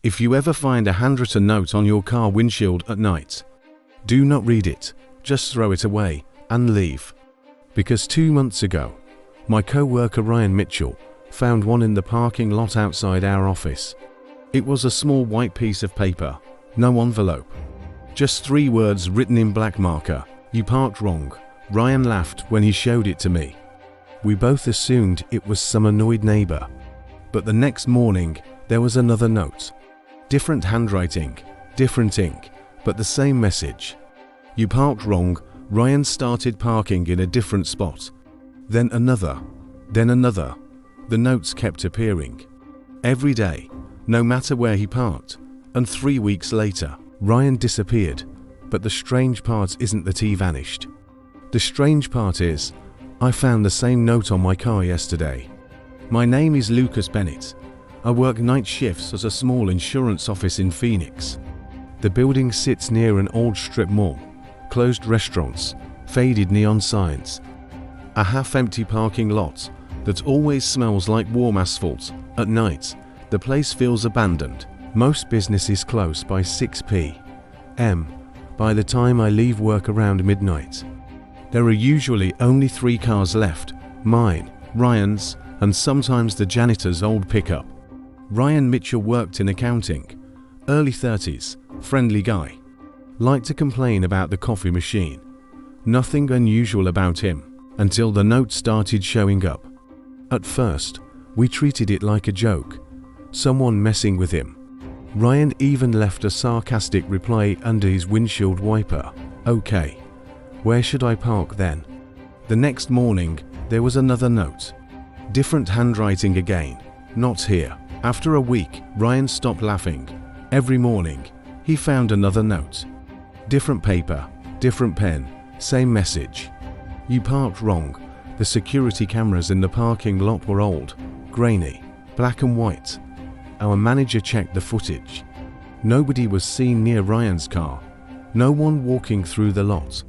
If you ever find a handwritten note on your car windshield at night, do not read it, just throw it away and leave. Because 2 months ago, my co-worker Ryan Mitchell found one in the parking lot outside our office. It was a small white piece of paper, no envelope. Just 3 words written in black marker, "You parked wrong." Ryan laughed when he showed it to me. We both assumed it was some annoyed neighbor. But the next morning, there was another note. Different handwriting, different ink, but the same message. "You parked wrong." Ryan started parking in a different spot. Then another, then another. The notes kept appearing. Every day, no matter where he parked. And 3 weeks later, Ryan disappeared. But the strange part isn't that he vanished. The strange part is, I found the same note on my car yesterday. My name is Bennett. I work night shifts at a small insurance office in Phoenix. The building sits near an old strip mall, closed restaurants, faded neon signs, a half-empty parking lot that always smells like warm asphalt. At night, the place feels abandoned. Most businesses close by 6 p.m. by the time I leave work around midnight. There are usually only 3 cars left, mine, Ryan's, and sometimes the janitor's old pickup. Ryan Mitchell worked in accounting, early 30s, friendly guy. Liked to complain about the coffee machine. Nothing unusual about him, until the note started showing up. At first, we treated it like a joke, someone messing with him. Ryan even left a sarcastic reply under his windshield wiper. "Okay, where should I park then?" The next morning, there was another note. Different handwriting again. "Not here." After a week, Ryan stopped laughing. Every morning, he found another note. Different paper, different pen, same message. "You parked wrong." The security cameras in the parking lot were old, grainy, black and white. Our manager checked the footage. Nobody was seen near Ryan's car. No one walking through the lot.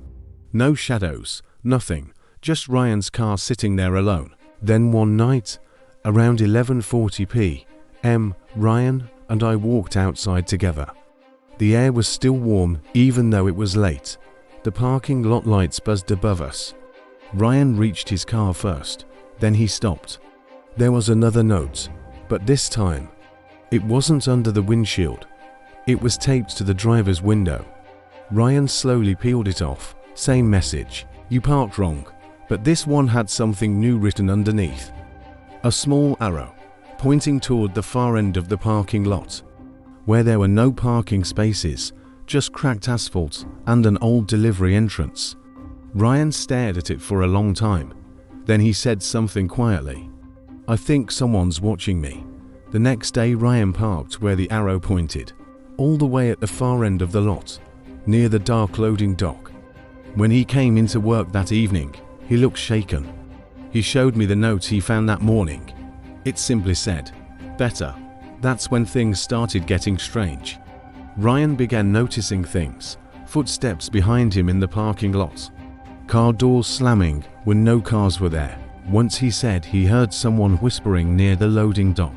No shadows, nothing, just Ryan's car sitting there alone. Then one night, around 11:40 p.m., Ryan and I walked outside together. The air was still warm even though it was late. The parking lot lights buzzed above us. Ryan reached his car first, then he stopped. There was another note, but this time, it wasn't under the windshield. It was taped to the driver's window. Ryan slowly peeled it off. Same message. "You parked wrong." But this one had something new written underneath. A small arrow, pointing toward the far end of the parking lot, where there were no parking spaces, just cracked asphalt and an old delivery entrance. Ryan stared at it for a long time. Then he said something quietly. "I think someone's watching me." The next day Ryan parked where the arrow pointed, all the way at the far end of the lot, near the dark loading dock. When he came into work that evening, he looked shaken. He showed me the note he found that morning. It simply said, "Better." That's when things started getting strange. Ryan began noticing things, footsteps behind him in the parking lot, car doors slamming when no cars were there. Once he said he heard someone whispering near the loading dock.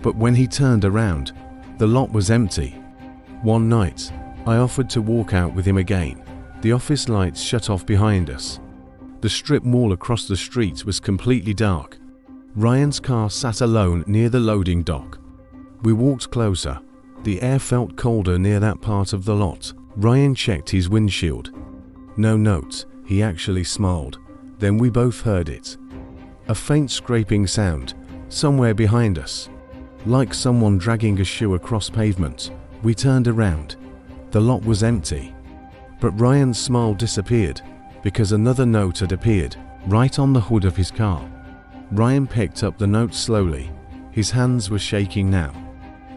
But when he turned around, the lot was empty. One night, I offered to walk out with him again. The office lights shut off behind us. The strip mall across the street was completely dark. Ryan's car sat alone near the loading dock. We walked closer. The air felt colder near that part of the lot. Ryan checked his windshield. No note. He actually smiled. Then we both heard it. A faint scraping sound, somewhere behind us. Like someone dragging a shoe across pavement. We turned around. The lot was empty. But Ryan's smile disappeared, because another note had appeared, right on the hood of his car. Ryan picked up the note slowly. His hands were shaking now.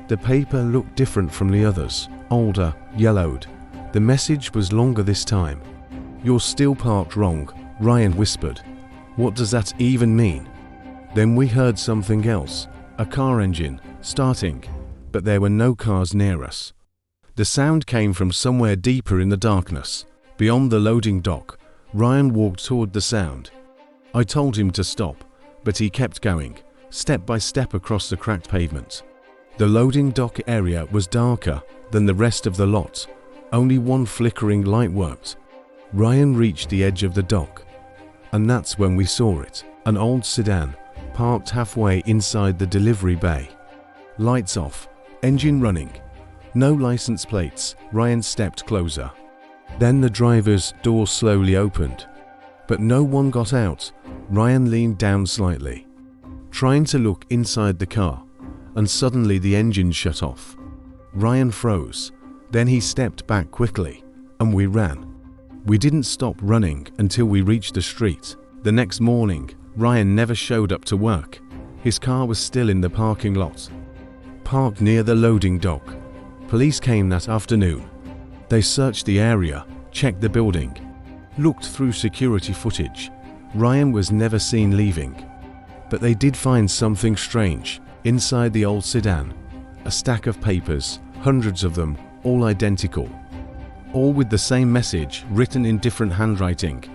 The paper looked different from the others, older, yellowed. The message was longer this time. "You're still parked wrong," Ryan whispered. "What does that even mean?" Then we heard something else, a car engine, starting, but there were no cars near us. The sound came from somewhere deeper in the darkness, beyond the loading dock. Ryan walked toward the sound. I told him to stop, but he kept going, step by step across the cracked pavement. The loading dock area was darker than the rest of the lot. Only one flickering light worked. Ryan reached the edge of the dock, and that's when we saw it. An old sedan, parked halfway inside the delivery bay. Lights off, engine running, no license plates. Ryan stepped closer. Then the driver's door slowly opened, but no one got out. Ryan leaned down slightly, trying to look inside the car, and suddenly the engine shut off. Ryan froze. Then he stepped back quickly, and we ran. We didn't stop running until we reached the street. The next morning, Ryan never showed up to work. His car was still in the parking lot, parked near the loading dock. Police came that afternoon. They searched the area, checked the building, looked through security footage. Ryan was never seen leaving. But they did find something strange inside the old sedan. A stack of papers, hundreds of them, all identical. All with the same message written in different handwriting.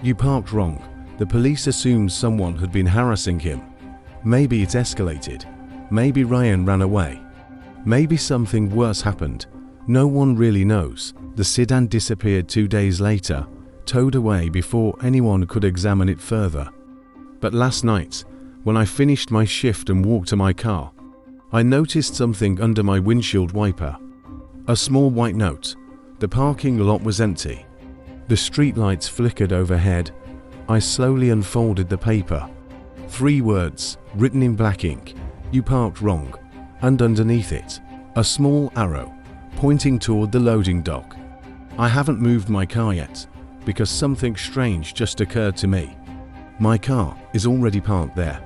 "You parked wrong." The police assumed someone had been harassing him. Maybe it escalated. Maybe Ryan ran away. Maybe something worse happened. No one really knows. The sedan disappeared 2 days later, towed away before anyone could examine it further. But last night, when I finished my shift and walked to my car, I noticed something under my windshield wiper. A small white note. The parking lot was empty. The streetlights flickered overhead. I slowly unfolded the paper. 3 words, written in black ink: "You parked wrong." And underneath it, a small arrow, pointing toward the loading dock. I haven't moved my car yet, because something strange just occurred to me. My car is already parked there.